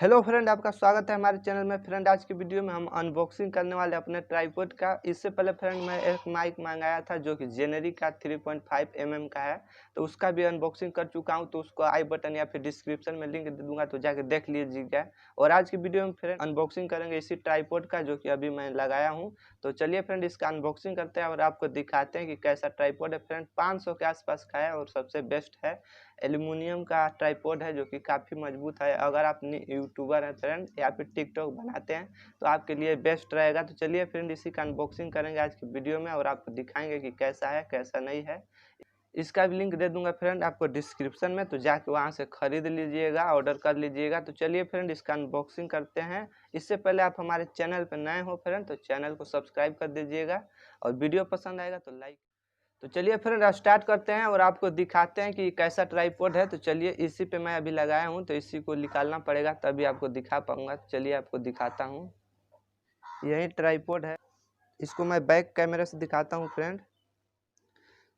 Hello friend, आपका स्वागत है हमारे चैनल में। फ्रेंड, आज की वीडियो में हम अनबॉक्सिंग करने वाले अपने ट्राइपॉड का। इससे पहले फ्रेंड मैं एक माइक मंगाया था जो कि जेनेरिक का 3.5 mm का है, तो उसका भी अनबॉक्सिंग कर चुका हूं। तो उसको आई बटन या फिर डिस्क्रिप्शन में लिंक दे दूंगा, तो जाके देख लीजिएगा। और आज की वीडियो में फ्रेंड अनबॉक्सिंग करेंगे इसी ट्राइपॉड का जो कि अभी मैं लगाया हूँ। तो चलिए फ्रेंड इसका अनबॉक्सिंग करते हैं और आपको दिखाते हैं कि कैसा ट्राइपॉड है। फ्रेंड 500 के आसपास का है और सबसे बेस्ट है। एल्युमिनियम का ट्राइपॉड है जो कि काफ़ी मजबूत है। अगर आप यूट्यूबर हैं फ्रेंड या फिर टिकटॉक बनाते हैं तो आपके लिए बेस्ट रहेगा। तो चलिए फ्रेंड इसी का अनबॉक्सिंग करेंगे आज की वीडियो में और आपको दिखाएंगे कि कैसा है कैसा नहीं है। इसका भी लिंक दे दूंगा फ्रेंड आपको डिस्क्रिप्शन में, तो जाके वहां से खरीद लीजिएगा, ऑर्डर कर लीजिएगा। तो चलिए फ्रेंड इसका अनबॉक्सिंग करते हैं। इससे पहले आप हमारे चैनल पर नए हो फ्रेंड तो चैनल को सब्सक्राइब कर दीजिएगा और वीडियो पसंद आएगा तो लाइक। तो चलिए फ्रेंड स्टार्ट करते हैं और आपको दिखाते हैं कि कैसा ट्राइपॉड है। तो चलिए इसी पे मैं अभी लगाया हूँ, तो इसी को निकालना पड़ेगा तभी आपको दिखा पाऊंगा। चलिए आपको दिखाता हूँ, यही ट्राइपॉड है। इसको मैं बैक कैमरे से दिखाता हूँ फ्रेंड।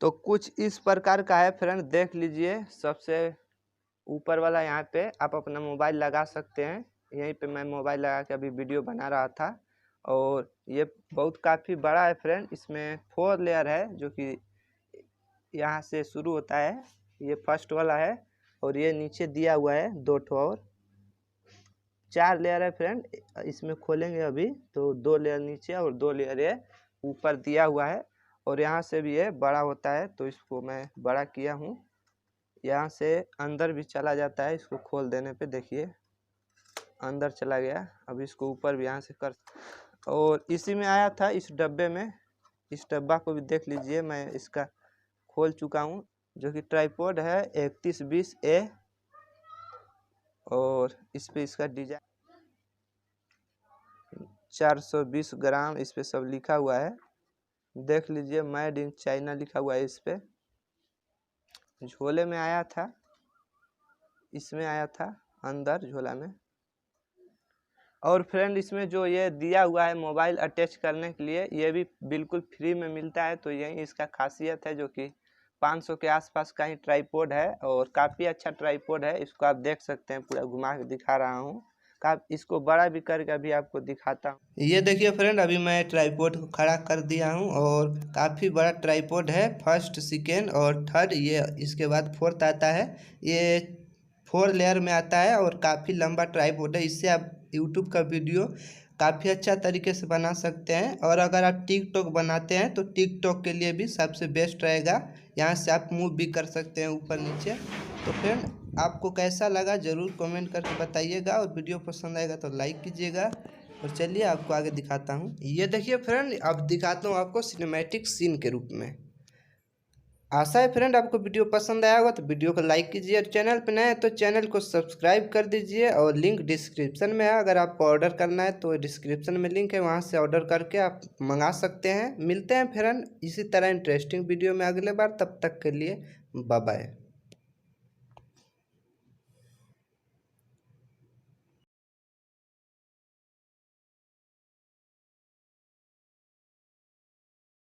तो कुछ इस प्रकार का है फ्रेंड, देख लीजिए। सबसे ऊपर वाला यहाँ पे आप अपना मोबाइल लगा सकते हैं। यहीं पे मैं मोबाइल लगा के अभी वीडियो बना रहा था। और ये बहुत काफ़ी बड़ा है फ्रेंड। इसमें 4 लेयर है जो कि यहाँ से शुरू होता है। ये फर्स्ट वाला है और ये नीचे दिया हुआ है 2 ठो और 4 लेयर है फ्रेंड। इसमें खोलेंगे अभी तो 2 लेयर नीचे और 2 लेयर ये ऊपर दिया हुआ है। और यहाँ से भी ये बड़ा होता है, तो इसको मैं बड़ा किया हूँ। यहाँ से अंदर भी चला जाता है, इसको खोल देने पे देखिए अंदर चला गया। अब इसको ऊपर भी यहाँ से कर। और इसी में आया था इस डब्बे में। इस डब्बा को भी देख लीजिए, मैं इसका खोल चुका हूँ जो कि ट्राइपॉड है 3120A। और इस पे इसका डिजाइन 420 ग्राम इस पे सब लिखा हुआ है। देख लीजिए मेड इन चाइना लिखा हुआ है इस पे। झोले में आया था, इसमें आया था अंदर झोला में। और फ्रेंड इसमें जो ये दिया हुआ है मोबाइल अटैच करने के लिए, ये भी बिल्कुल फ्री में मिलता है। तो यही इसका खासियत है, जो कि 500 के आसपास का ही ट्राइपॉड है और काफ़ी अच्छा ट्राइपॉड है। इसको आप देख सकते हैं, पूरा घुमा के दिखा रहा हूँ। इसको बड़ा भी करके अभी आपको दिखाता हूँ। ये देखिए फ्रेंड, अभी मैं ट्राइपॉड को खड़ा कर दिया हूँ और काफ़ी बड़ा ट्राइपॉड है। फर्स्ट, सेकेंड और थर्ड, ये इसके बाद फोर्थ आता है। ये 4 लेयर में आता है और काफ़ी लंबा ट्राइपॉड है। इससे आप यूट्यूब का वीडियो काफ़ी अच्छा तरीके से बना सकते हैं। और अगर आप टिकटॉक बनाते हैं तो टिकटॉक के लिए भी सबसे बेस्ट रहेगा। यहाँ से आप मूव भी कर सकते हैं ऊपर नीचे। तो फ्रेंड आपको कैसा लगा ज़रूर कमेंट करके बताइएगा और वीडियो पसंद आएगा तो लाइक कीजिएगा। और चलिए आपको आगे दिखाता हूँ। ये देखिए फ्रेंड, अब दिखाता हूँ आपको सिनेमैटिक सीन के रूप में। आशा है फ्रेंड आपको वीडियो पसंद आया होगा, तो वीडियो को लाइक कीजिए और चैनल पर नए हैं तो चैनल को सब्सक्राइब कर दीजिए। और लिंक डिस्क्रिप्शन में है, अगर आपको ऑर्डर करना है तो डिस्क्रिप्शन में लिंक है, वहां से ऑर्डर करके आप मंगा सकते हैं। मिलते हैं फ्रेंड इसी तरह इंटरेस्टिंग वीडियो में अगले बार। तब तक के लिए बाय बाय।